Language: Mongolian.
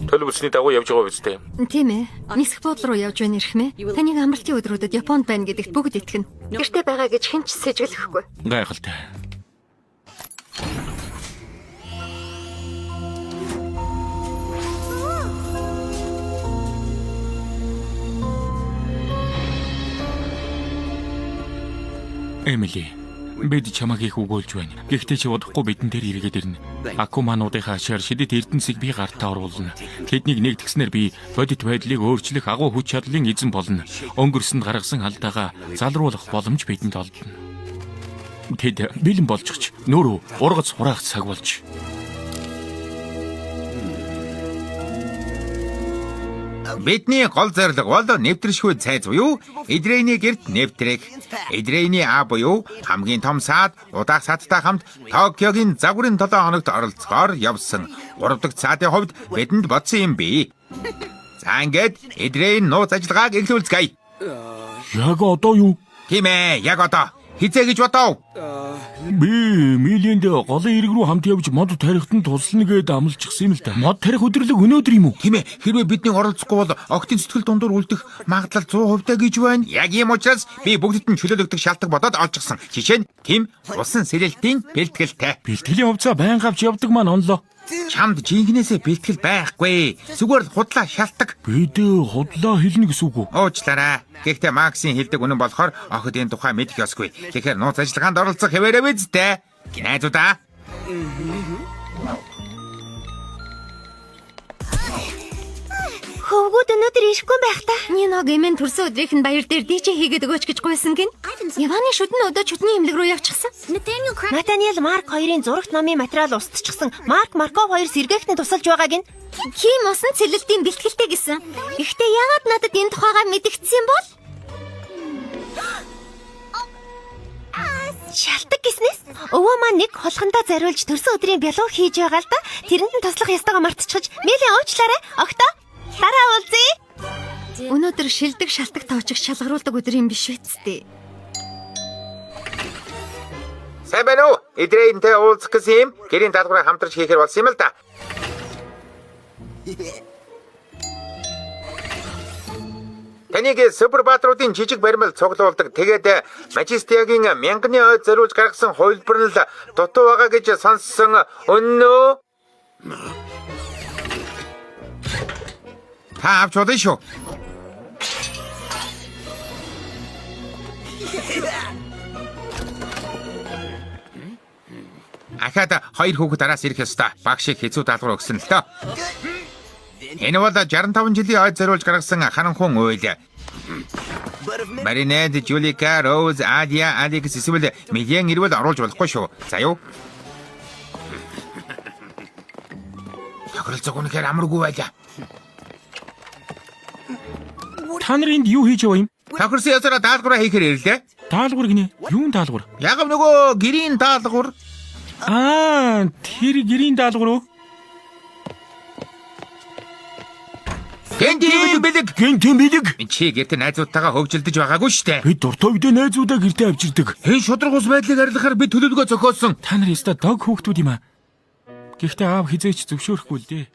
Төлөвлөсний дагуу явж байгаа биз дээ. Тийм ээ. Нисэх буудлын руу явж байна ирэх мэ. Таныг амралтын өдрүүдэд Японд байна гэдэгт бүгд итгэнэ. Гэртээ байгаа гэж хэн ч сэжиглэхгүй. Гайхалтай. Эмили, бид чамайг их өгөөлж байна. Гэхдээ чи удахгүй бидэн дээр эргээд ирнэ. Акумануудынхаа ашаар шидэт эрдэнсийг би гартаа оруулна. Тэднийг нэгтгэснээр би бодит байдлыг өөрчлөх агуу хүч чадлын эзэн болно. Өнгөрсөнд гаргасан алдаагаа залруулах боломж бидэнд олдно. Тэд бэлэн болчихч нөрөө ургац хураах цаг болж. Бидний гол зорилго бол нэвтршгүй цайз буюу Эдрейний гэрт нэвтрэх. Эдрейний аа буюу хамгийн том саад удаах саадтай хамт Токиогийн загварын 7 хоногт оролцохоор явсан. 3 дахь саадын хувьд бидэнд бодсон юм би. За ингээд Эдрейн нууц ажиллагааг эхлүүлцгээе. Яг одоо юу? Тийм ээ, яг одоо. Хизээ гэж бодов. Би Милийн голын ирэг рүү хамт явж мод тарихтан туслана гэд амлчихсан юм л да. Мод тарих өдрлөг өнөөдөр юм уу? Тийм ээ, хэрвээ бидний оролцохгүй бол октын сэтгэл дундуур үлдэх магадлал 100% гэж байна. Яг ийм учраас би бүгдэд нь чөлөөлөгдөх шалтгаан бодоод олчихсан. Жишээ нь Тим усан сэрэлтийн бэлтгэлтэй. Бэлтгэлийн хувцас байнга авч явдаг маань онлоо. Чамд жинхнээсээ бэлтгэл байхгүй. Зүгээр л худлаа шалтгаан. Бид худлаа хэлнэ гэсэн үг үү? Уучлаарай. Гэхдээ Максийн хэлдэг үнэн болохоор охид энэ тухай мэдэх ёсгүй. Тэгэхээр нууц ажиллагаанд оролцох хэвээрээ биз дээ. Гинайдуудаа. Хөвгүүд өнөөдөр ирэхгүй байх та. Ниног эмэн төрсөн өдрийнх нь баяр дээр DJ хийгээд өгөөч гэж гуйсан гин. Явааны шүдэн өдөө чүдний имлэг рүү явчихсан. Натаниэл Марк хоёрын зурагт номын материал устчихсан. Марков хоёр сэргээхтэн тусалж байгаа гин. Ким усан цэлэлтийн бэлтгэлтэй гэсэн. Гэхдээ яагаад надад энэ тухайгаа мэдгдсэн бол? Шалтгаан гиснээс өвөө маань нэг холхондоо зариулж төрсөн өдрийн бялуу хийж байгаа л да. Тэрэнд нь туслах ёстойгоо мартчихж. Мэлийн уучлаарай. Октоо. Дараа уулзъя. Өнөөдөр шилдэг шалтгаан тоочиг шалгаруулдаг өдөр юм биш үсттэй. Сайн байна уу? Эдрейнтэй уулзах гэсэн юм. Гэрийн даалгавраа хамтарч хийхээр болсон юм л да. Таныг супербаатруудын жижиг баримл цуглуулдаг. Тэгээд Мажистиагийн мянганы ойд зориулж гаргасан хувилбар нь л дутуу байгаа гэж сонссон. Өнөө та авч удаа шүү. Ахад хоёр хүүхэд араас ирэх ёстой. Баг шиг хэцүү даалгавар өгсөн л доо. Энэ бол 65 жилийн ойд зориулж гаргасан харанхуун уйл. Маринед, Жулика, Роуз, Адия, Алекс эсвэл Милиан ирвэл оруулж болохгүй шүү. За юу? Тохиролцоог үнэхээр амаргүй байлаа. Та нар энд юу хийж яваа юм? Тохирсон ясараа даалгавраа хийхээр ирлээ. Даалгавар гинэ. Юун даалгавар? Яг нөгөө гэрийн даалгавар. Тэр гэрийн даалгавар уу? Гэнтийн бэлэг. Чи гэртээ найзуудтайгаа хөвжөлдөж байгаагүй штэ. Бид дуртай үедээ найзуудаа гэртээ авчирдаг. Энэ шудраг ус байдлыг арилгахаар бид төлөвлөгөө зохиосон. Та нар яста дог хүүхдүүд юм аа. Гэхдээ аав хизээч зөвшөөрөхгүй л дээ.